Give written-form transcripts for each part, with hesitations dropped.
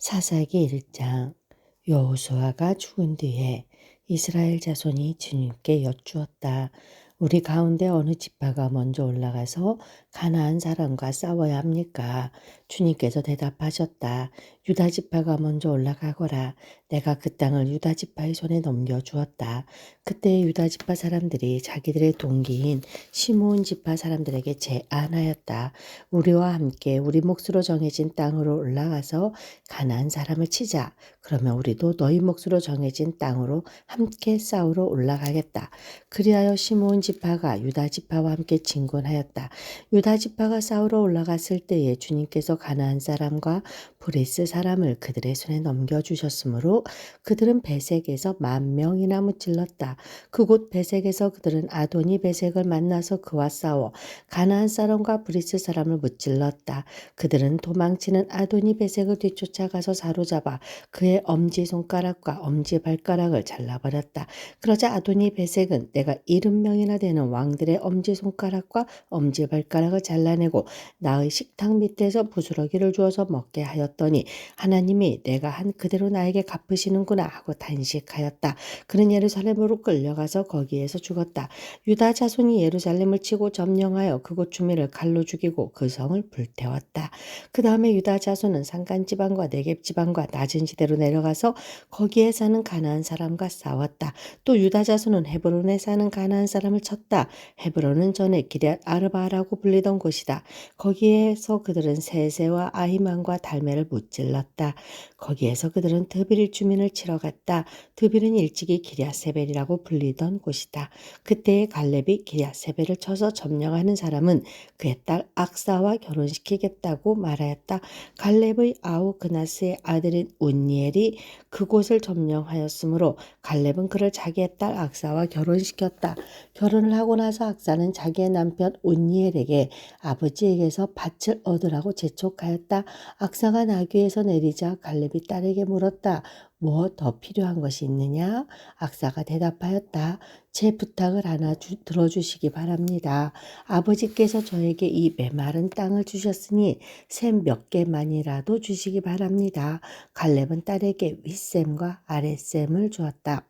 사사기 1장. 여호수아가 죽은 뒤에 이스라엘 자손이 주님께 여쭈었다. 우리 가운데 어느 지파가 먼저 올라가서 가나안 사람과 싸워야 합니까? 주님께서 대답하셨다. 유다 지파가 먼저 올라가거라. 내가 그 땅을 유다 지파의 손에 넘겨주었다. 그때 유다 지파 사람들이 자기들의 동기인 시므온 지파 사람들에게 제안하였다. 우리와 함께 우리 몫으로 정해진 땅으로 올라가서 가나안 사람을 치자. 그러면 우리도 너희 몫으로 정해진 땅으로 함께 싸우러 올라가겠다. 그리하여 시므온 지파가 유다 지파와 함께 진군하였다. 유다 지파가 싸우러 올라갔을 때에 주님께서 가나안 사람과 브리스 사람을 그들의 손에 넘겨주셨으므로 그들은 베색에서 10,000명이나 무찔렀다. 그곳 베색에서 그들은 아도니 베색을 만나서 그와 싸워 가나안 사람과 브리스 사람을 무찔렀다. 그들은 도망치는 아도니 베색을 뒤쫓아가서 사로잡아 그의 엄지손가락과 엄지발가락을 잘라버렸다. 그러자 아도니 베색은 내가 70명이나 되는 왕들의 엄지손가락과 엄지발가락을 잘라내고 나의 식탁 밑에서 부스러기를 주어서 먹게 하였더니 하나님이 내가 한 그대로 나에게 갚으시는구나 하고 탄식하였다. 그는 예루살렘으로 끌려가서 거기에서 죽었다. 유다 자손이 예루살렘을 치고 점령하여 그곳 주민을 칼로 죽이고 그 성을 불태웠다. 그 다음에 유다 자손은 산간 지방과 네겝 지방과 낮은 지대로 내려가서 거기에 사는 가나안 사람과 싸웠다. 또 유다 자손은 헤브론에 사는 가나안 사람을 쳤다. 헤브론은 전에 기럇 아르바라고 불리던 곳이다. 거기에서 그들은 세세와 아히만과 달메를 무찔렀다. 거기에서 그들은 드빌 주민을 치러 갔다. 드빌은 일찍이 기럇세벨이라고 불리던 곳이다. 그때에 갈렙이 기럇세벨을 쳐서 점령하는 사람은 그의 딸 악사와 결혼시키겠다고 말하였다. 갈렙의 아우 그나스의 아들인 운니엘이 그곳을 점령하였으므로 갈렙은 그를 자기의 딸 악사와 결혼시켰다. 결혼을 하고 나서 악사는 자기의 남편 운니엘에게 아버지에게서 밭을 얻으라고 재촉하였다. 악사가 나귀에서 내리자 갈렙이 딸에게 물었다. 뭐 더 필요한 것이 있느냐? 악사가 대답하였다. 제 부탁을 하나 들어주시기 바랍니다. 아버지께서 저에게 이 메마른 땅을 주셨으니 샘 몇 개만이라도 주시기 바랍니다. 갈렙은 딸에게 윗샘과 아랫샘을 주었다.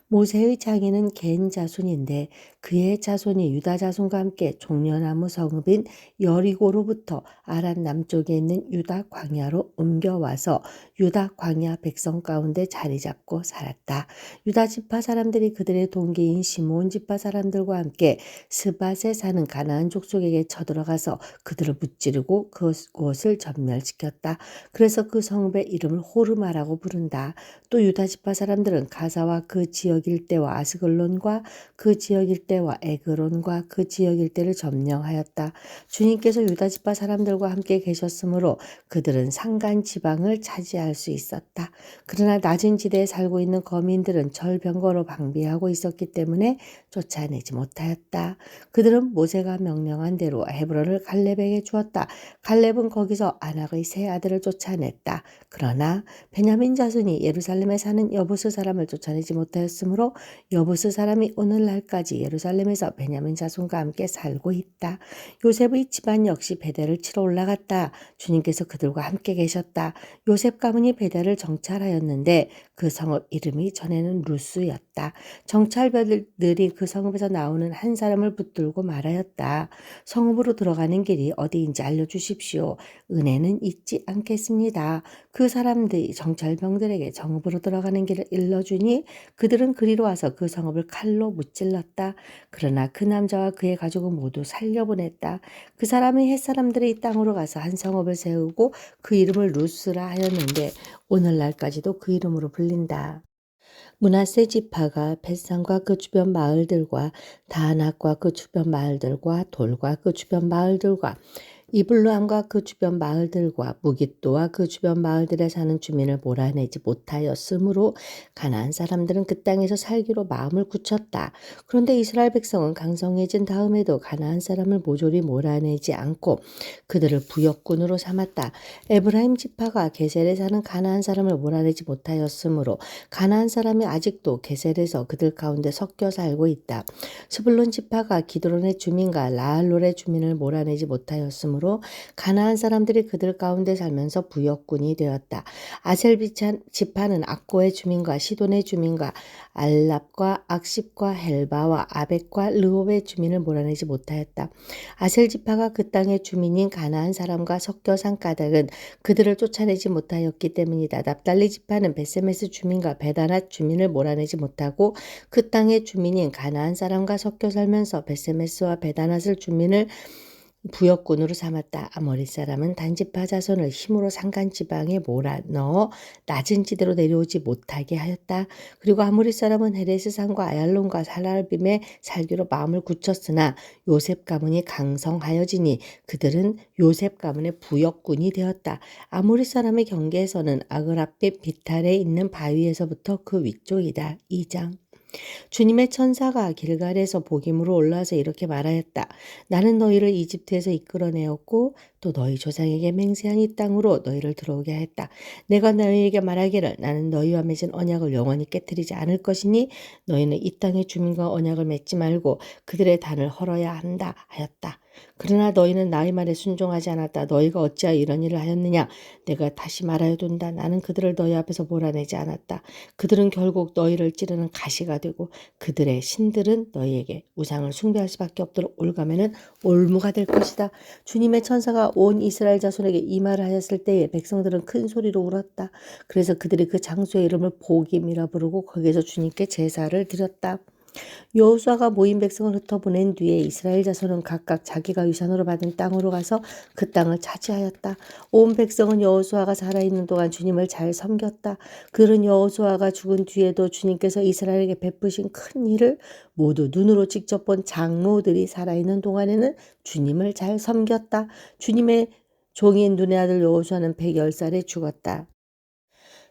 모세의 장인은 겐 자손인데 그의 자손이 유다 자손과 함께 종려나무 성읍인 여리고로부터 아란 남쪽에 있는 유다 광야로 옮겨와서 유다 광야 백성 가운데 자리 잡고 살았다. 유다 지파 사람들이 그들의 동기인 시므온 지파 사람들과 함께 스밧에 사는 가나안 족속에게 쳐들어가서 그들을 무찌르고 그곳을 전멸시켰다. 그래서 그 성읍의 이름을 호르마라고 부른다. 또 유다 지파 사람들은 가사와 그 지역 일대와 아스글론과 그 지역 일대와 에그론과 그 지역 일대를 점령하였다. 주님께서 유다 지파 사람들과 함께 계셨으므로 그들은 산간 지방을 차지할 수 있었다. 그러나 낮은 지대에 살고 있는 거민들은 절병거로 방비하고 있었기 때문에 쫓아내지 못하였다. 그들은 모세가 명령한 대로 헤브론을 갈렙에게 주었다. 갈렙은 거기서 아낙의 세 아들을 쫓아냈다. 그러나 베냐민 자손이 예루살렘에 사는 여부스 사람을 쫓아내지 못하였으므로 여부스 사람이 오늘날까지 예루살렘에서 베냐민 자손과 함께 살고 있다. 요셉의 집안 역시 베델을 치러 올라갔다. 주님께서 그들과 함께 계셨다. 요셉 가문이 베델을 정찰하였는데 그 성읍 이름이 전에는 루스였다. 정찰병들이 그 성읍에서 나오는 한 사람을 붙들고 말하였다. 성읍으로 들어가는 길이 어디인지 알려주십시오. 은혜는 잊지 않겠습니다. 그 사람들이 정찰병들에게 성읍으로 들어가는 길을 일러주니 그들은 그리로 와서 그 성읍을 칼로 무찔렀다. 그러나 그 남자와 그의 가족은 모두 살려보냈다. 그 사람이 햇사람들의 땅으로 가서 한 성읍을 세우고 그 이름을 루스라 하였는데 오늘날까지도 그 이름으로 불린다. 므낫세 지파가 벳산과 그 주변 마을들과 다낙과 그 주변 마을들과 돌과 그 주변 마을들과 이블루함과 그 주변 마을들과 무깃도와 그 주변 마을들에 사는 주민을 몰아내지 못하였으므로 가나안 사람들은 그 땅에서 살기로 마음을 굳혔다. 그런데 이스라엘 백성은 강성해진 다음에도 가나안 사람을 모조리 몰아내지 않고 그들을 부역군으로 삼았다. 에브라임 지파가 게셀에 사는 가나안 사람을 몰아내지 못하였으므로 가나안 사람이 아직도 게셀에서 그들 가운데 섞여 살고 있다. 스불론 지파가 기드론의 주민과 라알롤의 주민을 몰아내지 못하였으므로 되었으므로 가나안 사람들이 그들 가운데 살면서 부역군이 되었다. 아셀 지파는 악고의 주민과 시돈의 주민과 알랍과 악십과 헬바와 아벡과 르홉의 주민을 몰아내지 못하였다. 아셀 지파가 그 땅의 주민인 가나안 사람과 섞여 산 까닭은 그들을 쫓아내지 못하였기 때문이다. 납달리 지파는 베세메스 주민과 베다낫 주민을 몰아내지 못하고 그 땅의 주민인 가나안 사람과 섞여 살면서 베세메스와 베다낫을 주민을 부역군으로 삼았다. 아모리 사람은 단지파 자손을 힘으로 산간 지방에 몰아넣어 낮은 지대로 내려오지 못하게 하였다. 그리고 아모리 사람은 헤레스 산과 아얄론과 살알빔에 살기로 마음을 굳혔으나 요셉 가문이 강성하여지니 그들은 요셉 가문의 부역군이 되었다. 아모리 사람의 경계에서는 아그라빛 비탈에 있는 바위에서부터 그 위쪽이다. 2장. 주님의 천사가 길갈에서 복임으로 올라와서 이렇게 말하였다. 나는 너희를 이집트에서 이끌어내었고 또 너희 조상에게 맹세한 이 땅으로 너희를 들어오게 하였다. 내가 너희에게 말하기를 나는 너희와 맺은 언약을 영원히 깨뜨리지 않을 것이니 너희는 이 땅의 주민과 언약을 맺지 말고 그들의 단을 헐어야 한다 하였다. 그러나 너희는 나의 말에 순종하지 않았다. 너희가 어찌하여 이런 일을 하였느냐? 내가 다시 말하여둔다. 나는 그들을 너희 앞에서 몰아내지 않았다. 그들은 결국 너희를 찌르는 가시가 되고 그들의 신들은 너희에게 우상을 숭배할 수밖에 없도록 올가매는 올무가 될 것이다. 주님의 천사가 온 이스라엘 자손에게 이 말을 하였을 때에 백성들은 큰 소리로 울었다. 그래서 그들이 그 장소의 이름을 복임이라 부르고 거기에서 주님께 제사를 드렸다. 여호수아가 모인 백성을 흩어보낸 뒤에 이스라엘 자손은 각각 자기가 유산으로 받은 땅으로 가서 그 땅을 차지하였다. 온 백성은 여호수아가 살아있는 동안 주님을 잘 섬겼다. 그들은 여호수아가 죽은 뒤에도 주님께서 이스라엘에게 베푸신 큰 일을 모두 눈으로 직접 본 장로들이 살아있는 동안에는 주님을 잘 섬겼다. 주님의 종인 눈의 아들 여호수아는 110살에 죽었다.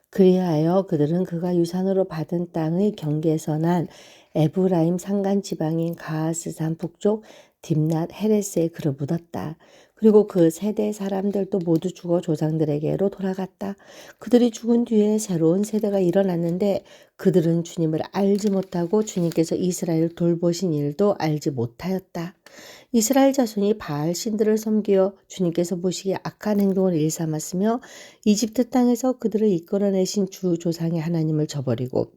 그리하여 그들은 그가 유산으로 받은 땅의 경계에서 난 에브라임 산간 지방인 가하스산 북쪽 딥낫 헤레스에 그를 묻었다. 그리고 그 세대 사람들도 모두 죽어 조상들에게로 돌아갔다. 그들이 죽은 뒤에 새로운 세대가 일어났는데 그들은 주님을 알지 못하고 주님께서 이스라엘을 돌보신 일도 알지 못하였다. 이스라엘 자손이 바알 신들을 섬기어 주님께서 보시기에 악한 행동을 일삼았으며 이집트 땅에서 그들을 이끌어내신 주 조상의 하나님을 저버리고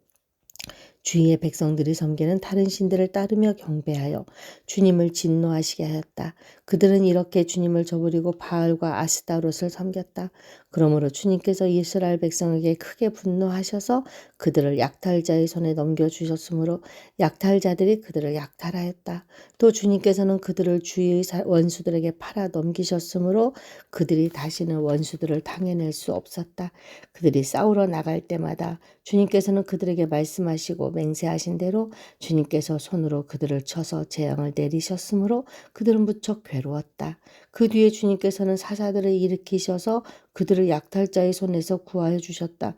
주위의 백성들이 섬기는 다른 신들을 따르며 경배하여 주님을 진노하시게 하였다. 그들은 이렇게 주님을 저버리고 바알과 아스타롯을 섬겼다. 그러므로 주님께서 이스라엘 백성에게 크게 분노하셔서 그들을 약탈자의 손에 넘겨주셨으므로 약탈자들이 그들을 약탈하였다. 또 주님께서는 그들을 주의 원수들에게 팔아 넘기셨으므로 그들이 다시는 원수들을 당해낼 수 없었다. 그들이 싸우러 나갈 때마다 주님께서는 그들에게 말씀하시고 맹세하신 대로 주님께서 손으로 그들을 쳐서 재앙을 내리셨으므로 그들은 무척 괴로웠다. 그 뒤에 주님께서는 사사들을 일으키셔서 그들을 약탈자의 손에서 구하여 주셨다.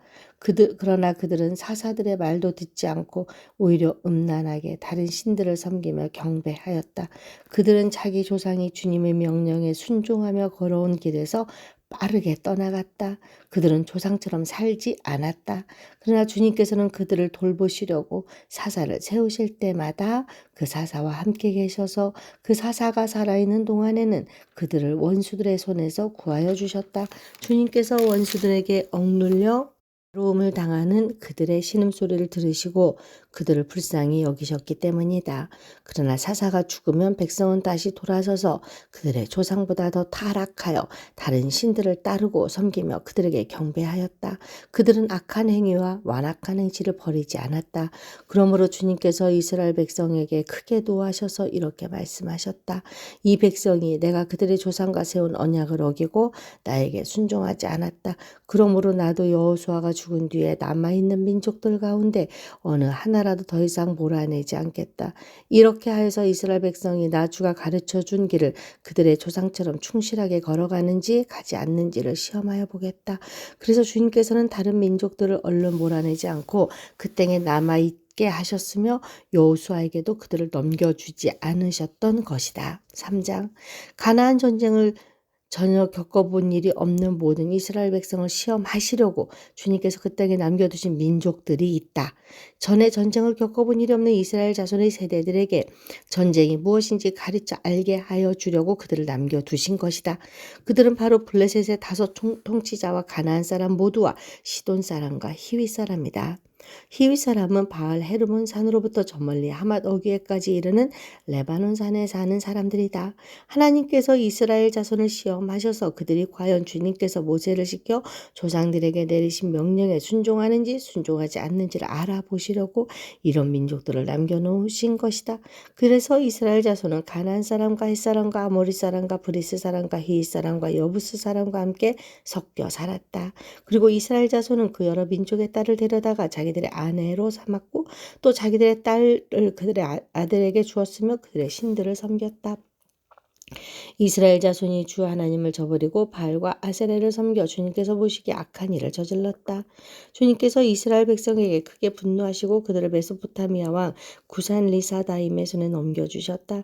그러나 그들은 사사들의 말도 듣지 않고 오히려 음란하게 다른 신들을 섬기며 경배하였다. 그들은 자기 조상이 주님의 명령에 순종하며 걸어온 길에서 빠르게 떠나갔다. 그들은 조상처럼 살지 않았다. 그러나 주님께서는 그들을 돌보시려고 사사를 세우실 때마다 그 사사와 함께 계셔서 그 사사가 살아있는 동안에는 그들을 원수들의 손에서 구하여 주셨다. 주님께서 원수들에게 억눌려 괴로움을 당하는 그들의 신음소리를 들으시고 그들을 불쌍히 여기셨기 때문이다. 그러나 사사가 죽으면 백성은 다시 돌아서서 그들의 조상보다 더 타락하여 다른 신들을 따르고 섬기며 그들에게 경배하였다. 그들은 악한 행위와 완악한 행실을 버리지 않았다. 그러므로 주님께서 이스라엘 백성에게 크게 노하셔서 이렇게 말씀하셨다. 이 백성이 내가 그들의 조상과 세운 언약을 어기고 나에게 순종하지 않았다. 그러므로 나도 여호수아가 죽은 뒤에 남아있는 민족들 가운데 어느 하나라도 더 이상 몰아내지 않겠다. 이렇게 하여서 이스라엘 백성이 나 주가 가르쳐준 길을 그들의 조상처럼 충실하게 걸어가는지 가지 않는지를 시험하여 보겠다. 그래서 주님께서는 다른 민족들을 얼른 몰아내지 않고 그 땅에 남아있게 하셨으며 여호수아에게도 그들을 넘겨주지 않으셨던 것이다. 3장 가나안 전쟁을 전혀 겪어본 일이 없는 모든 이스라엘 백성을 시험하시려고 주님께서 그 땅에 남겨두신 민족들이 있다. 전에 전쟁을 겪어본 일이 없는 이스라엘 자손의 세대들에게 전쟁이 무엇인지 가르쳐 알게 하여 주려고 그들을 남겨두신 것이다. 그들은 바로 블레셋의 다섯 통치자와 가나안 사람 모두와 시돈 사람과 히윗 사람이다. 히윗 사람은 바알 헤르몬 산으로부터 저 멀리 하맛 어귀에까지 이르는 레바논 산에 사는 사람들이다. 하나님께서 이스라엘 자손을 시험하셔서 그들이 과연 주님께서 모세를 시켜 조상들에게 내리신 명령에 순종하는지 순종하지 않는지를 알아보시려고 이런 민족들을 남겨놓으신 것이다. 그래서 이스라엘 자손은 가나안 사람과 헷 사람과 아모리 사람과 브리스 사람과 히윗 사람과 여부스 사람과 함께 섞여 살았다. 그리고 이스라엘 자손은 그 여러 민족의 딸을 데려다가 자기들의 아내로 삼았고 또 자기들의 딸을 그들의 아들에게 주었으며 그들의 신들을 섬겼다. 이스라엘 자손이 주 하나님을 저버리고 바알과 아세레를 섬겨 주님께서 보시기에 악한 일을 저질렀다. 주님께서 이스라엘 백성에게 크게 분노하시고 그들을 메소포타미아 왕 구산 리사다임의 손에 넘겨주셨다.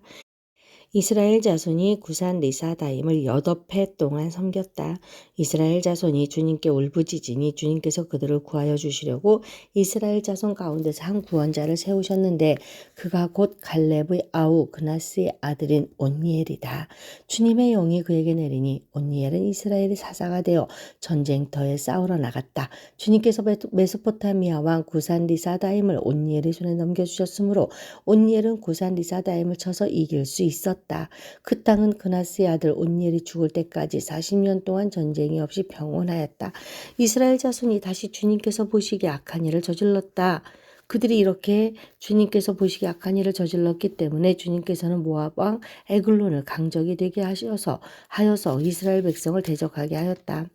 이스라엘 자손이 구산 리사다임을 8해 동안 섬겼다. 이스라엘 자손이 주님께 울부짖으니 주님께서 그들을 구하여 주시려고 이스라엘 자손 가운데서 한 구원자를 세우셨는데 그가 곧 갈렙의 아우 그나스의 아들인 온니엘이다. 주님의 영이 그에게 내리니 온니엘은 이스라엘의 사사가 되어 전쟁터에 싸우러 나갔다. 주님께서 메소포타미아 왕 구산 리사다임을 온니엘의 손에 넘겨주셨으므로 온니엘은 구산 리사다임을 쳐서 이길 수 있었다. 그 땅은 그나스의 아들 온니엘이 죽을 때까지 40년 동안 전쟁이 없이 평온하였다. 이스라엘 자손이 다시 주님께서 보시기에 악한 일을 저질렀다. 그들이 이렇게 주님께서 보시기에 악한 일을 저질렀기 때문에 주님께서는 모압 왕 에글론을 강적이 되게 하여서 이스라엘 백성을 대적하게 하였다.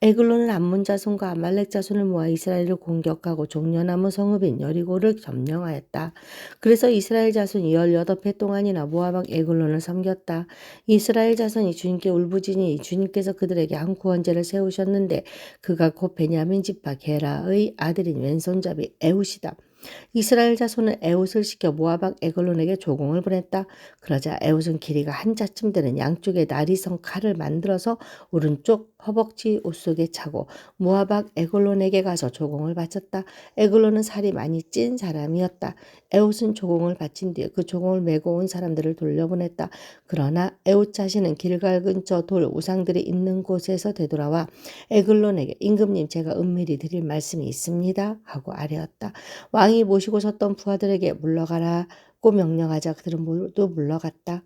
에글론은 암몬 자손과 아말렉 자손을 모아 이스라엘을 공격하고 종려나무 성읍인 여리고를 점령하였다. 그래서 이스라엘 자손이 18해 동안이나 모압 왕 에글론을 섬겼다. 이스라엘 자손이 주님께 울부짖으니 주님께서 그들에게 한 구원자를 세우셨는데 그가 곧 베냐민 지파 게라의 아들인 왼손잡이 에훗이다. 이스라엘 자손은 에훗을 시켜 모압 왕 에글론에게 조공을 보냈다. 그러자 에훗은 길이가 한 자쯤 되는 양쪽에 나리성 칼을 만들어서 오른쪽 허벅지 옷 속에 차고 모압 왕 에글론에게 가서 조공을 바쳤다. 에글론은 살이 많이 찐 사람이었다. 에훗은 조공을 바친 뒤에 그 조공을 메고 온 사람들을 돌려보냈다. 그러나 에훗 자신은 길갈 근처 돌 우상들이 있는 곳에서 되돌아와 에글론에게 임금님 제가 은밀히 드릴 말씀이 있습니다 하고 아뢰었다. 왕이 모시고 섰던 부하들에게 물러가라고 명령하자 그들은 모두 물러갔다.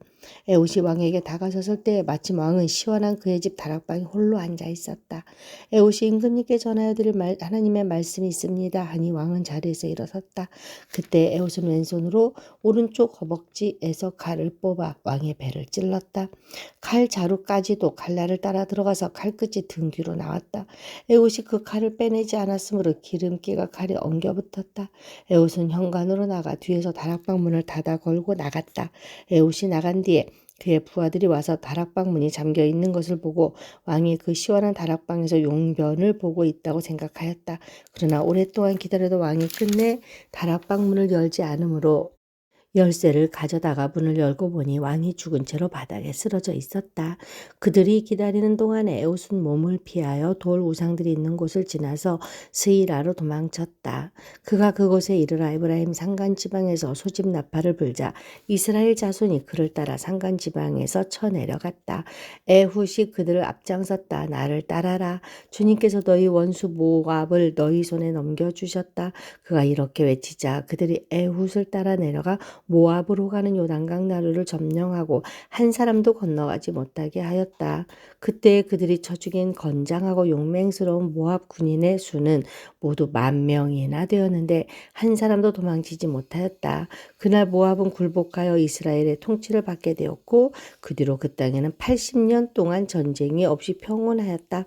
에훗이 왕에게 다가섰을 때 마침 왕은 시원한 그의 집 다락방에 홀로 앉아 있었다. 에훗이 임금님께 전하여 드릴 하나님의 말씀이 있습니다 하니 왕은 자리에서 일어섰다. 그때 에훗은 왼손으로 오른쪽 허벅지에서 칼을 뽑아 왕의 배를 찔렀다. 칼 자루까지도 칼날을 따라 들어가서 칼끝이 등 뒤로 나왔다. 에훗이 그 칼을 빼내지 않았으므로 기름기가 칼에 엉겨붙었다. 에훗은 현관으로 나가 뒤에서 다락방 문을 닫아 걸고 나갔다. 에훗이 나간 뒤에 그의 부하들이 와서 다락방 문이 잠겨 있는 것을 보고 왕이 그 시원한 다락방에서 용변을 보고 있다고 생각하였다. 그러나 오랫동안 기다려도 왕이 끝내 다락방 문을 열지 않으므로 열쇠를 가져다가 문을 열고 보니 왕이 죽은 채로 바닥에 쓰러져 있었다. 그들이 기다리는 동안에 에훗은 몸을 피하여 돌 우상들이 있는 곳을 지나서 스이라로 도망쳤다. 그가 그곳에 이르러 에브라임 산간 지방에서 소집 나팔을 불자 이스라엘 자손이 그를 따라 산간 지방에서 쳐내려갔다. 에훗이 그들을 앞장섰다. 나를 따라라. 주님께서 너희 원수 모압을 너희 손에 넘겨주셨다. 그가 이렇게 외치자 그들이 에훗을 따라 내려가 모압으로 가는 요단강 나루를 점령하고 한 사람도 건너가지 못하게 하였다. 그때 그들이 쳐 죽인 건장하고 용맹스러운 모압 군인의 수는 모두 10,000명이나 되었는데 한 사람도 도망치지 못하였다. 그날 모압은 굴복하여 이스라엘의 통치를 받게 되었고 그 뒤로 그 땅에는 80년 동안 전쟁이 없이 평온하였다.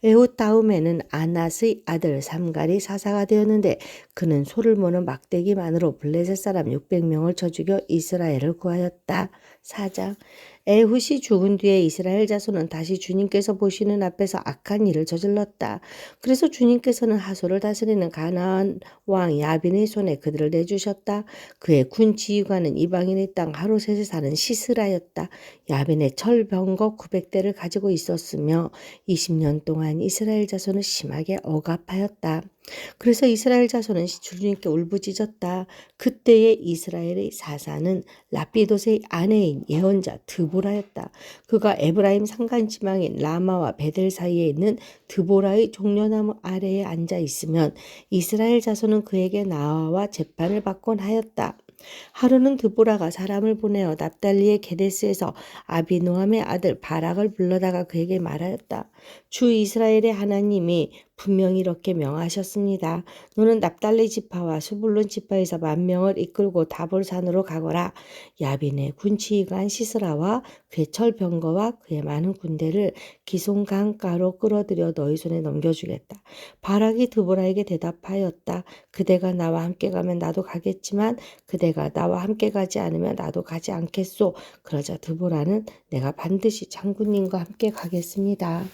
에훗 다음에는 아낫의 아들 삼갈이 사사가 되었는데 그는 소를 모는 막대기만으로 블레셋 사람 600명을 쳐 죽여 이스라엘을 구하였다. 4장. 에훗이 죽은 뒤에 이스라엘 자손은 다시 주님께서 보시는 앞에서 악한 일을 저질렀다. 그래서 주님께서는 하솔을 다스리는 가나안 왕 야빈의 손에 그들을 내주셨다. 그의 군 지휘관은 이방인의 땅 하롯에 사는 시스라였다. 야빈의 철병거 900대를 가지고 있었으며 20년 동안 이스라엘 자손을 심하게 억압하였다. 그래서 이스라엘 자손은 주님께 울부짖었다. 그때의 이스라엘의 사사는 라피돗의 아내인 예언자 드보라였다. 그가 에브라임 산간지망인 라마와 베델 사이에 있는 드보라의 종려나무 아래에 앉아 있으면 이스라엘 자손은 그에게 나와 재판을 받곤 하였다. 하루는 드보라가 사람을 보내어 납달리의 게데스에서 아비노함의 아들 바락을 불러다가 그에게 말하였다. 주 이스라엘의 하나님이 분명히 이렇게 명하셨습니다. 너는 납달리 지파와 수불론 지파에서 10,000명을 이끌고 다볼산으로 가거라. 야빈의 군치관 시스라와 그의 철병거와 그의 많은 군대를 기손 강가로 끌어들여 너희 손에 넘겨주겠다. 바락이 드보라에게 대답하였다. 그대가 나와 함께 가면 나도 가겠지만 그대가 나와 함께 가지 않으면 나도 가지 않겠소. 그러자 드보라는 내가 반드시 장군님과 함께 가겠습니다.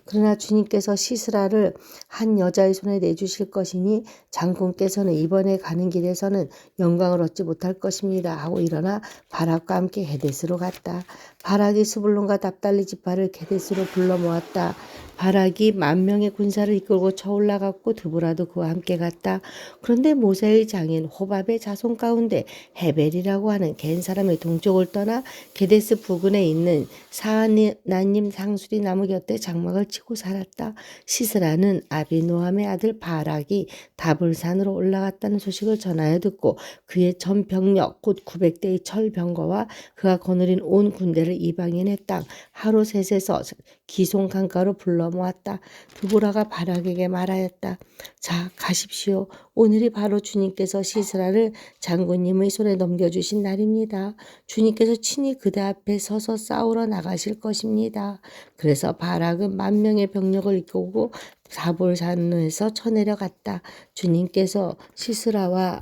그러나 주님께서 시스라를 한 여자의 손에 내주실 것이니 장군께서는 이번에 가는 길에서는 영광을 얻지 못할 것입니다 하고 일어나 바락과 함께 게데스로 갔다. 바락이 스불론과 납달리 지파를 게데스로 불러 모았다. 바락이 10,000명의 군사를 이끌고 쳐올라갔고 드보라도 그와 함께 갔다. 그런데 모세의 장인 호밥의 자손 가운데 헤벨이라고 하는 겐 사람의 동쪽을 떠나 게데스 부근에 있는 사하나님 상수리 나무 곁에 장막을 치고 살았다. 시스라는 아비노함의 아들 바락이 다볼산으로 올라갔다는 소식을 전하여 듣고 그의 전 병력 곧 900대의 철병거와 그가 거느린 온 군대를 이방인의 땅 하롯셋에서 기손 강가로 불러 모았다. 드보라가 바락에게 말하였다. 자, 가십시오. 오늘이 바로 주님께서 시스라를 장군님의 손에 넘겨주신 날입니다. 주님께서 친히 그대 앞에 서서 싸우러 나가실 것입니다. 그래서 바락은 10,000명의 병력을 이끌고 다볼산에서 쳐내려갔다. 주님께서 시스라와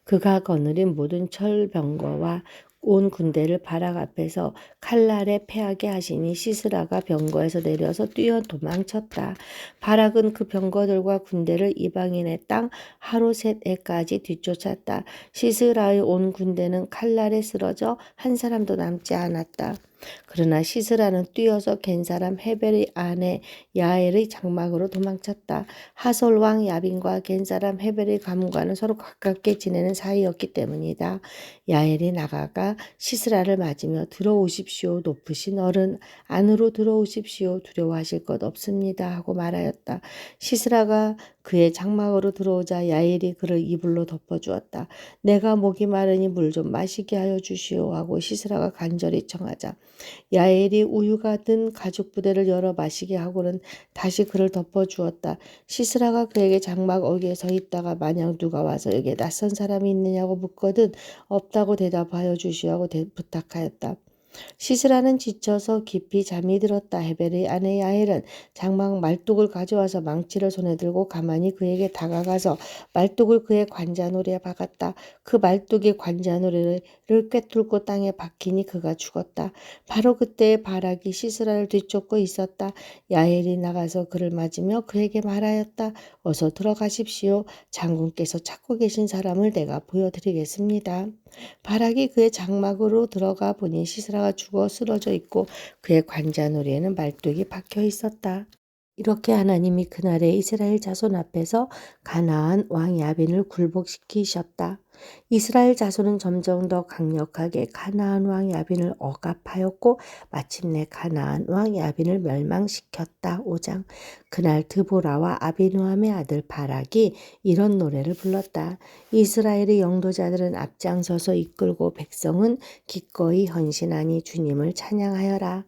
그가 거느린 모든 철병거와 온 군대를 바락 앞에서 칼날에 패하게 하시니 시스라가 병거에서 내려서 뛰어 도망쳤다. 바락은 그 병거들과 군대를 이방인의 땅 하롯셋에까지 뒤쫓았다. 시스라의 온 군대는 칼날에 쓰러져 한 사람도 남지 않았다. 그러나 시스라는 뛰어서 겐 사람 헤벨의 아내 야엘의 장막으로 도망쳤다. 하솔 왕 야빈과 겐 사람 헤벨의 가문과는 서로 가깝게 지내는 사이였기 때문이다. 야엘이 나가가 시스라를 맞으며 들어오십시오. 높으신 어른 안으로 들어오십시오. 두려워하실 것 없습니다 하고 말하였다. 시스라가 그의 장막으로 들어오자 야엘이 그를 이불로 덮어주었다. 내가 목이 마르니 물 좀 마시게 하여 주시오 하고 시스라가 간절히 청하자 야엘이 우유가 든 가죽 부대를 열어 마시게 하고는 다시 그를 덮어주었다. 시스라가 그에게 장막 어귀에 서 있다가 만약 누가 와서 여기에 낯선 사람이 있느냐고 묻거든 없다고 대답하여 주시오 하고 부탁하였다. 시스라는 지쳐서 깊이 잠이 들었다. 헤벨의 아내 야엘은 장막 말뚝을 가져와서 망치를 손에 들고 가만히 그에게 다가가서 말뚝을 그의 관자놀이에 박았다. 그 말뚝이 관자놀이를 꿰뚫고 땅에 박히니 그가 죽었다. 바로 그때 바락이 시스라를 뒤쫓고 있었다. 야엘이 나가서 그를 맞으며 그에게 말하였다. 어서 들어가십시오. 장군께서 찾고 계신 사람을 내가 보여드리겠습니다. 바락이 그의 장막으로 들어가 보니 시스라가 죽어 쓰러져 있고 그의 관자놀이에는 말뚝이 박혀 있었다. 이렇게 하나님이 그날에 이스라엘 자손 앞에서 가나안 왕 야빈을 굴복시키셨다. 이스라엘 자손은 점점 더 강력하게 가나안 왕 야빈을 억압하였고 마침내 가나안 왕 야빈을 멸망시켰다. 5장. 그날 드보라와 아비노함의 아들 바락이 이런 노래를 불렀다. 이스라엘의 영도자들은 앞장서서 이끌고 백성은 기꺼이 헌신하니 주님을 찬양하여라.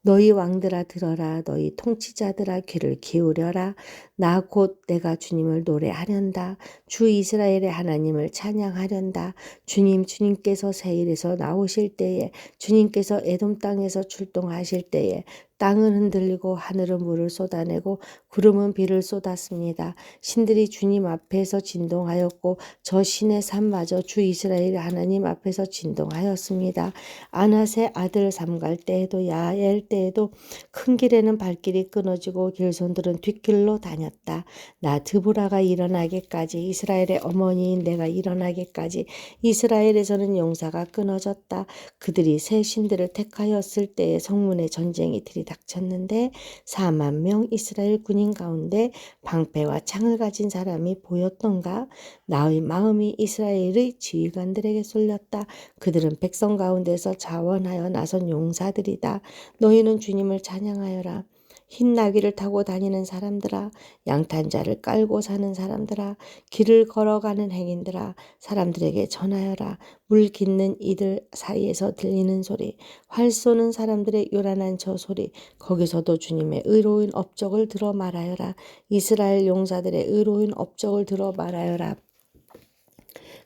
너희 왕들아 들어라. 너희 통치자들아 귀를 기울여라. 나 곧 내가 주님을 노래하련다. 주 이스라엘의 하나님을 찬양하련다. 주님께서 세일에서 나오실 때에 주님께서 에돔 땅에서 출동하실 때에 땅은 흔들리고 하늘은 물을 쏟아내고 구름은 비를 쏟았습니다. 신들이 주님 앞에서 진동하였고 저 신의 산마저 주 이스라엘 하나님 앞에서 진동하였습니다. 아낫의 아들 삼갈 때에도 야엘 때에도 큰 길에는 발길이 끊어지고 길손들은 뒷길로 다녔다. 나 드보라가 일어나기까지 이스라엘의 어머니인 내가 일어나기까지 이스라엘에서는 용사가 끊어졌다. 그들이 새 신들을 택하였을 때에 성문에 전쟁이 들이닥쳤는데 4만 명 이스라엘 군인 가운데 방패와 창을 가진 사람이 보였던가? 나의 마음이 이스라엘의 지휘관들에게 쏠렸다. 그들은 백성 가운데서 자원하여 나선 용사들이다. 너희는 주님을 찬양하여라. 흰 나귀를 타고 다니는 사람들아, 양탄자를 깔고 사는 사람들아, 길을 걸어가는 행인들아, 사람들에게 전하여라. 물 깃는 이들 사이에서 들리는 소리, 활 쏘는 사람들의 요란한 저 소리, 거기서도 주님의 의로운 업적을 들어 말하여라. 이스라엘 용사들의 의로운 업적을 들어 말하여라.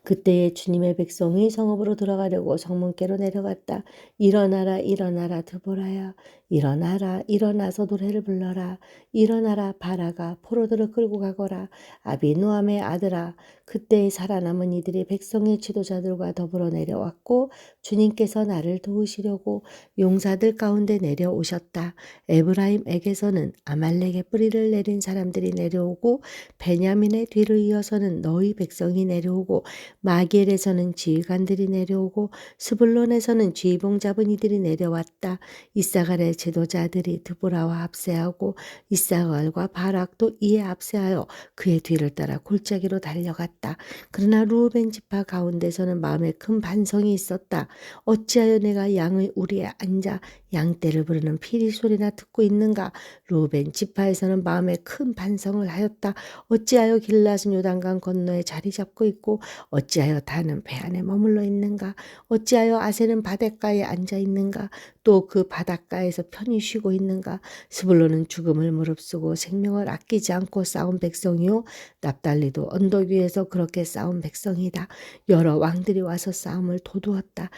그때에 주님의 백성이 성읍으로 들어가려고 성문께로 내려갔다. 일어나라 일어나라 드보라야. 일어나라 일어나서 노래를 불러라. 일어나라 바라가 포로들을 끌고 가거라. 아비노함의 아들아. 그때에 살아남은 이들이 백성의 지도자들과 더불어 내려왔고 주님께서 나를 도우시려고 용사들 가운데 내려오셨다. 에브라임에게서는 아말렉의 뿌리를 내린 사람들이 내려오고 베냐민의 뒤를 이어서는 너희 백성이 내려오고 마기엘에서는 지휘관들이 내려오고 스불론에서는 지휘봉 잡은 이들이 내려왔다. 이사갈의 지도자들이 드보라와 합세하고 이사갈과 바락도 이에 합세하여 그의 뒤를 따라 골짜기로 달려갔다. 그러나 루벤 지파 가운데서는 마음에 큰 반성이 있었다. 어찌하여 내가 양의 우리에 앉아 양떼를 부르는 피리 소리나 듣고 있는가? 루벤 지파에서는 마음에 큰 반성을 하였다. 어찌하여 길앗은 요단강 건너에 자리 잡고 있고 어찌하여 다는 배 안에 머물러 있는가? 어찌하여 아세는 바닷가에 앉아 있는가? 또 그 바닷가에서 편히 쉬고 있는가? 스불론은 죽음을 무릅쓰고 생명을 아끼지 않고 싸운 백성이요 납달리도 언덕 위에서 그렇게 싸운 백성이다. 여러 왕들이 와서 싸움을 도두었다.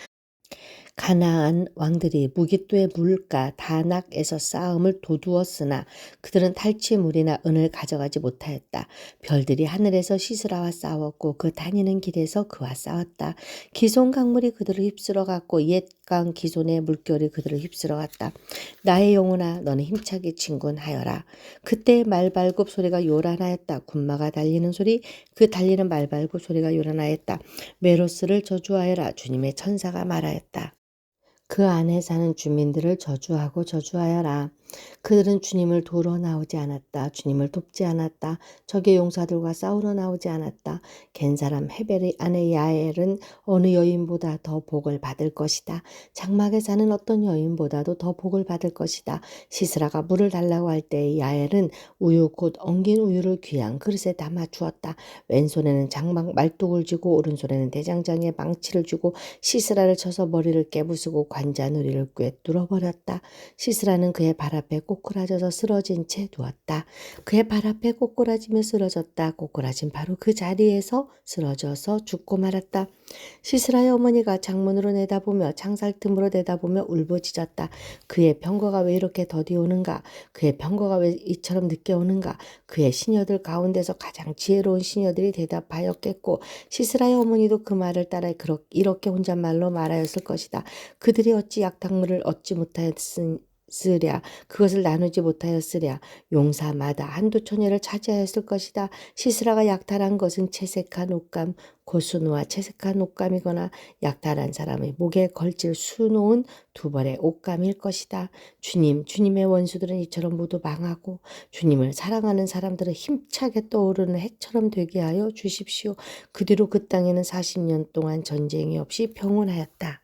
가나안 왕들이 무깃도의 물가 다낙에서 싸움을 도두었으나 그들은 탈취물이나 은을 가져가지 못하였다. 별들이 하늘에서 시스라와 싸웠고 그 다니는 길에서 그와 싸웠다. 기손 강물이 그들을 휩쓸어 갔고 옛강 기손의 물결이 그들을 휩쓸어 갔다. 나의 영혼아 너는 힘차게 진군하여라. 그때 말발굽 소리가 요란하였다. 군마가 달리는 소리 그 달리는 말발굽 소리가 요란하였다. 메로스를 저주하여라. 주님의 천사가 말하였다. 그 안에 사는 주민들을 저주하고 저주하여라. 그들은 주님을 도우러 나오지 않았다. 주님을 돕지 않았다. 적의 용사들과 싸우러 나오지 않았다. 겐사람 헤벨의 아내 야엘은 어느 여인보다 더 복을 받을 것이다. 장막에 사는 어떤 여인보다도 더 복을 받을 것이다. 시스라가 물을 달라고 할 때 야엘은 우유 곧 엉긴 우유를 귀한 그릇에 담아 주었다. 왼손에는 장막 말뚝을 쥐고 오른손에는 대장장에 망치를 쥐고 시스라를 쳐서 머리를 깨부수고 관자놀이를 꿰뚫어 버렸다. 시스라는 그의 발 앞에 꼬꾸라져서 쓰러진 채 누웠다. 그의 발 앞에 꼬꾸라지며 쓰러졌다. 꼬꾸라진 바로 그 자리에서 쓰러져서 죽고 말았다. 시스라의 어머니가 창문으로 내다보며 창살 틈으로 내다보며 울부짖었다. 그의 병거가 왜 이렇게 더디 오는가? 그의 병거가 왜 이처럼 늦게 오는가? 그의 시녀들 가운데서 가장 지혜로운 시녀들이 대답하였겠고 시스라의 어머니도 그 말을 따라 이렇게 혼잣말로 말하였을 것이다. 그들이 어찌 약탕물을 얻지 못하였으랴 그것을 나누지 못하였으랴 용사마다 한두 처녀를 차지하였을 것이다. 시스라가 약탈한 것은 채색한 옷감 고수노와 채색한 옷감이거나 약탈한 사람의 목에 걸칠 수놓은 두 벌의 옷감일 것이다. 주님의 원수들은 이처럼 모두 망하고 주님을 사랑하는 사람들은 힘차게 떠오르는 해처럼 되게 하여 주십시오. 그 뒤로 그 땅에는 40년 동안 전쟁이 없이 평온하였다.